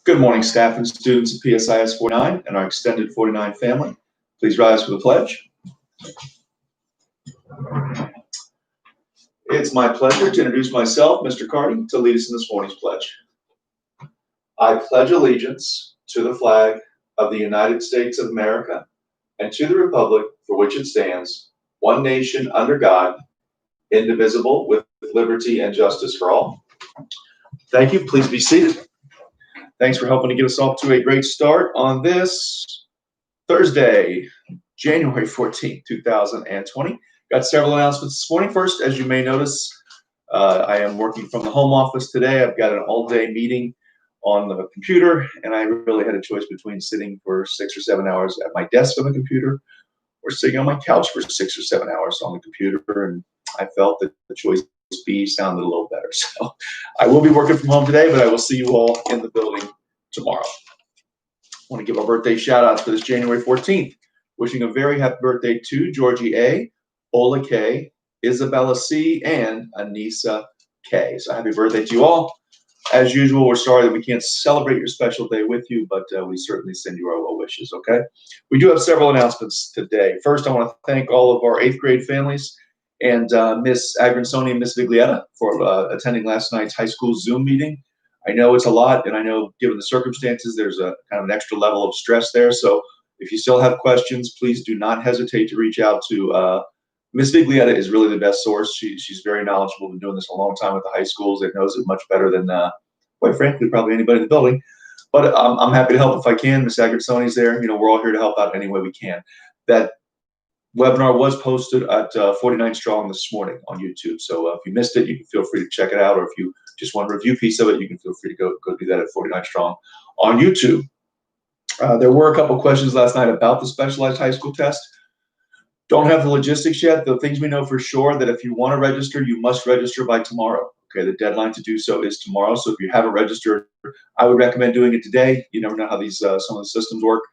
Good morning, staff and students of PSIS 49 and our extended 49 family. Please rise for the pledge. It's my pleasure to introduce myself, Mr. Carty, to lead us in this morning's pledge. I pledge allegiance to the flag of the United States of America and to the republic for which it stands, one nation under God, indivisible, with liberty and justice for all. Thank you. Please be seated. Thanks for helping to get us off to a great start on this Thursday, January 14th, 2020. Got several announcements this morning. First, as you may notice, I am working from the home office today. I've got an all-day meeting on the computer, and I really had a choice between sitting for 6 or 7 hours at my desk on the computer or sitting on my couch for 6 or 7 hours on the computer, and I felt that the choice B sounded a little better. So I will be working from home today, but I will see you all in the building tomorrow. I want to give a birthday shout out for this January 14th. Wishing a very happy birthday to Georgie A., Ola K., Isabella C., and Anissa K. So happy birthday to you all. As usual, we're sorry that we can't celebrate your special day with you, but we certainly send you our well wishes, okay? We do have several announcements today. First, I want to thank all of our 8th grade families and Miss Agronsoni and Miss Viglietta for attending last night's high school Zoom meeting. I know it's a lot, and I know given the circumstances, there's a kind of an extra level of stress there. So if you still have questions, please do not hesitate to reach out to Miss Viglietta. Is really the best source. She's very knowledgeable, been doing this a long time with the high schools. It knows it much better than, quite frankly, probably anybody in the building. But I'm happy to help if I can. Miss Agronsoni's there. You know, we're all here to help out any way we can. That webinar was posted at 49 Strong this morning on YouTube. So if you missed it, you can feel free to check it out. Or if you just want a review piece of it, you can feel free to go do that at 49 Strong on YouTube. There were a couple questions last night about the specialized high school test. Don't have the logistics yet. The things we know for sure that if you want to register, you must register by tomorrow. Okay, the deadline to do so is tomorrow. So if you haven't registered, I would recommend doing it today. You never know how these some of the systems work.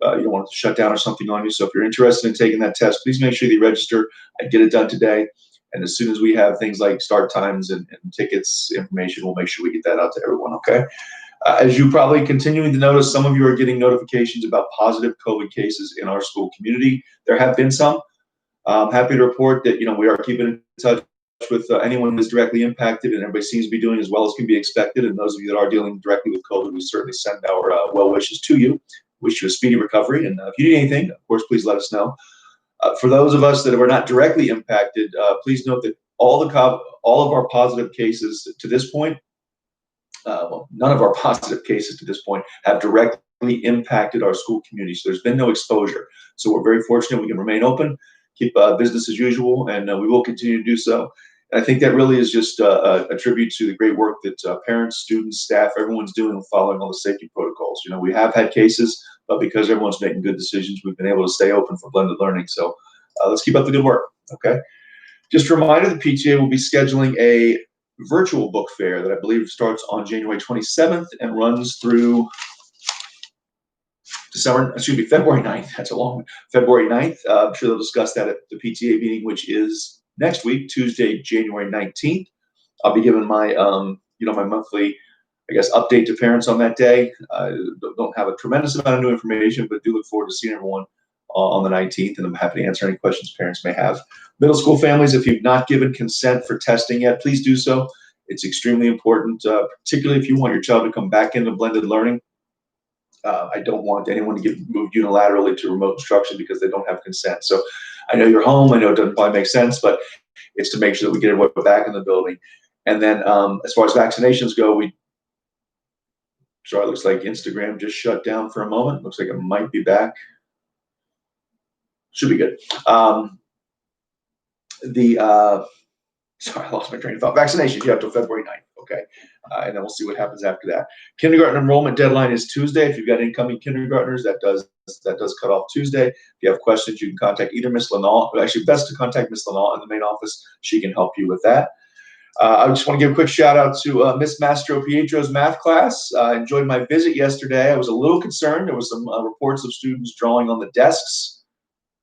You don't want it to shut down or something on you. So if you're interested in taking that test, please make sure that you register and get it done today. And as soon as we have things like start times and tickets information, we'll make sure we get that out to everyone, okay? As you probably continuing to notice, some of you are getting notifications about positive COVID cases in our school community. There have been some. I'm happy to report that, we are keeping in touch with anyone who's directly impacted, and everybody seems to be doing as well as can be expected. And those of you that are dealing directly with COVID, we certainly send our well wishes to you. Wish you a speedy recovery. And if you need anything, of course, please let us know. For those of us that are not directly impacted, please note that all of our positive cases to this point, well, none of our positive cases to this point have directly impacted our school community. So there's been no exposure. So we're very fortunate we can remain open, keep business as usual, and we will continue to do so. And I think that really is just a tribute to the great work that parents, students, staff, everyone's doing following all the safety protocols. We have had cases, but because everyone's making good decisions, we've been able to stay open for blended learning. So let's keep up the good work, okay? Just a reminder, the PTA will be scheduling a virtual book fair that I believe starts on January 27th and runs through February 9th. That's a long one. February 9th. I'm sure they'll discuss that at the PTA meeting, which is next week, Tuesday, January 19th. I'll be giving my, my monthly, update to parents on that day. Don't have a tremendous amount of new information, but do look forward to seeing everyone on the 19th, and I'm happy to answer any questions parents may have. Middle school families, if you've not given consent for testing yet, please do so. It's extremely important, particularly if you want your child to come back into blended learning. I don't want anyone to get moved unilaterally to remote instruction because they don't have consent. So I know you're home. I know it doesn't probably make sense, but it's to make sure that we get everyone back in the building. And then as far as vaccinations go, sorry, it looks like Instagram just shut down for a moment. Looks like it might be back. Should be good. Sorry, I lost my train of thought. Vaccinations, you have till February 9th, okay? And then we'll see what happens after that. Kindergarten enrollment deadline is Tuesday. If you've got incoming kindergartners, that does cut off Tuesday. If you have questions, you can contact either Miss Lanal, but actually best to contact Miss Lanal in the main office. She can help you with that. I just want to give a quick shout out to Miss Mastro Pietro's math class. I enjoyed my visit yesterday. I was a little concerned. There was some reports of students drawing on the desks.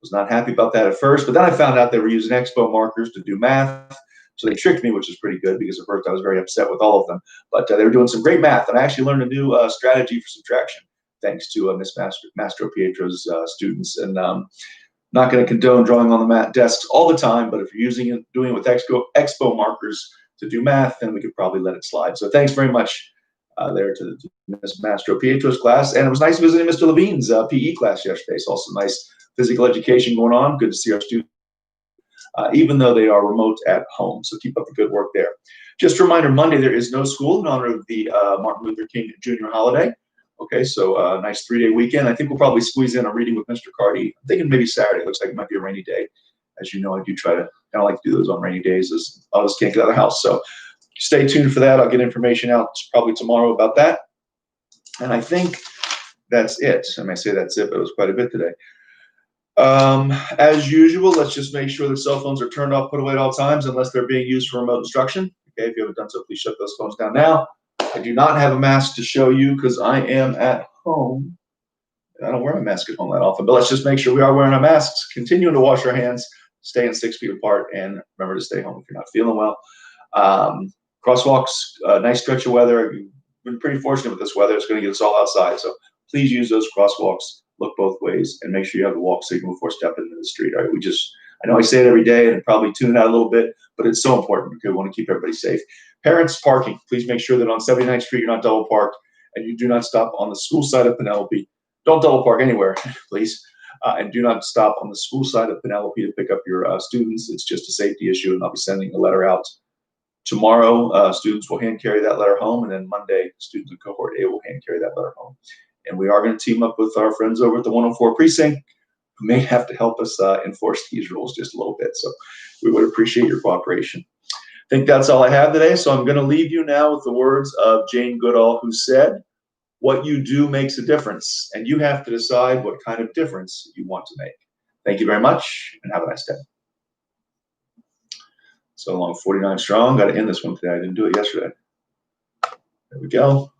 Was not happy about that at first, but then I found out they were using Expo markers to do math. So they tricked me, which is pretty good because at first I was very upset with all of them. But they were doing some great math, and I actually learned a new strategy for subtraction thanks to Miss Mastro Pietro's students. And not going to condone drawing on the mat desks all the time, but if you're doing it with Expo markers to do math, then we could probably let it slide. So thanks very much there to Ms. Mastro Pietro's class. And it was nice visiting Mr. Levine's PE class yesterday. So also nice physical education going on. Good to see our students, even though they are remote at home. So keep up the good work there. Just a reminder, Monday there is no school in honor of the Martin Luther King Jr. holiday. Okay, so a nice 3-day weekend. I think we'll probably squeeze in a reading with Mr. Carty. I'm thinking maybe Saturday. Looks like it might be a rainy day. As you know, I do try to kind of like to do those on rainy days as I just can't get out of the house. So stay tuned for that. I'll get information out probably tomorrow about that. And I think that's it. I may say that's it, but it was quite a bit today. As usual, let's just make sure that cell phones are turned off, put away at all times, unless they're being used for remote instruction. Okay, if you haven't done so, please shut those phones down now. I do not have a mask to show you because I am at home. I don't wear a mask at home that often, but let's just make sure we are wearing our masks, continuing to wash our hands, staying 6 feet apart, and remember to stay home if you're not feeling well. Crosswalks, nice stretch of weather. We've been pretty fortunate with this weather. It's going to get us all outside, so please use those crosswalks. Look both ways and make sure you have the walk signal before stepping into the street. All right, I know I say it every day and probably tune it out a little bit, but it's so important because we want to keep everybody safe. Parents, parking. Please make sure that on 79th Street you're not double parked and you do not stop on the school side of Penelope. Don't double park anywhere, please. And do not stop on the school side of Penelope to pick up your students. It's just a safety issue, and I'll be sending a letter out tomorrow. Students will hand carry that letter home, and then Monday, students in cohort A will hand carry that letter home. And we are going to team up with our friends over at the 104 precinct who may have to help us enforce these rules just a little bit. So we would appreciate your cooperation. I think that's all I have today. So I'm going to leave you now with the words of Jane Goodall, who said, "What you do makes a difference, and you have to decide what kind of difference you want to make." Thank you very much, and have a nice day. So long, 49 strong. Got to end this one today. I didn't do it yesterday. There we go.